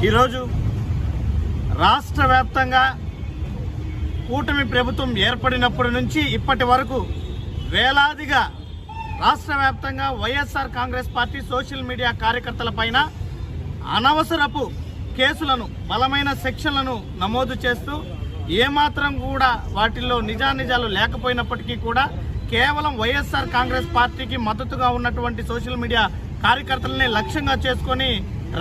ఈరోజు రాష్ట్ర వ్యాప్తంగా కూటమి ప్రభుత్వం ఏర్పడినప్పటి నుంచి ఇప్పటి వరకు వేలాదిగా రాష్ట్ర వ్యాప్తంగా YSR Congress party social media కార్యకర్తల పైన అనవసరపు కేసులను, బలమైన సెక్షన్లను నమోదు చేస్తూ ఏమాత్రం కూడా వాటిల్లో నిజానిజాలు లేకపోయినప్పటికీ కూడా కేవలం వైఎస్ఆర్ కాంగ్రెస్ పార్టీకి మద్దతుగా ఉన్నటువంటి సోషల్ మీడియా కార్యకర్తలనే లక్ష్యంగా చేసుకొని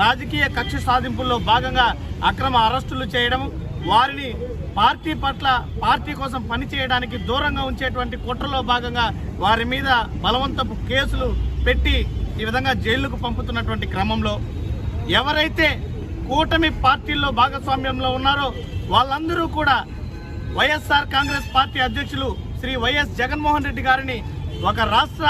రాజకీయ కక్ష సాధింపుల్లో భాగంగా అక్రమ అరెస్టులు చేయడం, వారిని పార్టీ కోసం పనిచేయడానికి దూరంగా ఉంచేటువంటి కుట్రలో భాగంగా వారి మీద బలవంతపు కేసులు పెట్టి ఈ విధంగా జైలుకు పంపుతున్నటువంటి క్రమంలో ఎవరైతే కూటమి పార్టీల్లో భాగస్వామ్యంలో ఉన్నారో వాళ్ళందరూ కూడా వైఎస్ఆర్ కాంగ్రెస్ పార్టీ అధ్యక్షులు శ్రీ వైఎస్ జగన్మోహన్ రెడ్డి గారిని, ఒక రాష్ట్ర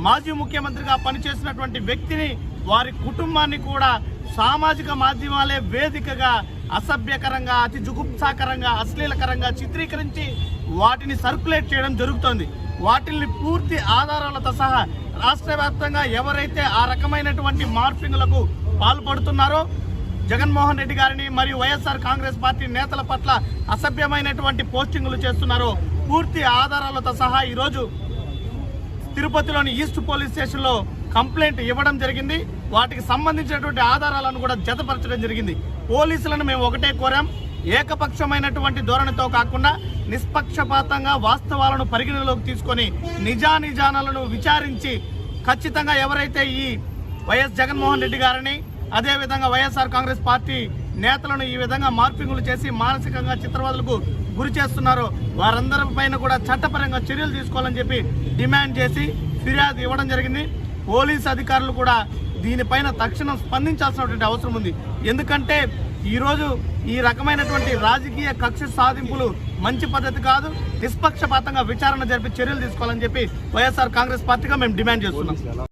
మాజీ ముఖ్యమంత్రిగా పనిచేసినటువంటి వ్యక్తిని, వారి కుటుంబాన్ని కూడా సామాజిక మాధ్యమాలే వేదికగా అసభ్యకరంగా, అతి జుగుప్సాకరంగా, అశ్లీలకరంగా చిత్రీకరించి వాటిని సర్క్యులేట్ చేయడం జరుగుతోంది. వాటిని పూర్తి ఆధారాలతో సహా రాష్ట్ర వ్యాప్తంగా ఎవరైతే ఆ రకమైనటువంటి మార్ఫింగ్లకు పాల్పడుతున్నారో, జగన్మోహన్ రెడ్డి గారిని మరియు వైఎస్ఆర్ కాంగ్రెస్ పార్టీ నేతల పట్ల అసభ్యమైనటువంటి పోస్టింగులు చేస్తున్నారో పూర్తి ఆధారాలతో సహా ఈరోజు తిరుపతిలోని ఈస్ట్ పోలీస్ స్టేషన్లో కంప్లైంట్ ఇవ్వడం జరిగింది. వాటికి సంబంధించినటువంటి ఆధారాలను కూడా జతపరచడం జరిగింది. పోలీసులను మేము ఒకటే కోరాం, ఏకపక్షమైనటువంటి ధోరణితో కాకుండా నిష్పక్షపాతంగా వాస్తవాలను పరిగణలోకి తీసుకొని నిజానిజానాలను విచారించి ఖచ్చితంగా ఎవరైతే ఈ వైఎస్ జగన్మోహన్ రెడ్డి గారిని, అదేవిధంగా వైఎస్ఆర్ కాంగ్రెస్ పార్టీ నేతలను ఈ విధంగా మార్పింగులు చేసి మానసికంగా చిత్రవదలకు గురి చేస్తున్నారో వారందరి పైన కూడా చట్టపరంగా చర్యలు తీసుకోవాలని చెప్పి డిమాండ్ చేసి ఫిర్యాదు ఇవ్వడం జరిగింది. పోలీసు అధికారులు కూడా దీనిపైన తక్షణం స్పందించాల్సినటువంటి అవసరం ఉంది. ఎందుకంటే ఈరోజు ఈ రకమైనటువంటి రాజకీయ కక్ష సాధింపులు మంచి పద్ధతి కాదు. నిష్పక్షపాతంగా విచారణ జరిపి చర్యలు తీసుకోవాలని చెప్పి వైఎస్ఆర్ కాంగ్రెస్ పార్టీగా మేము డిమాండ్ చేస్తున్నాం.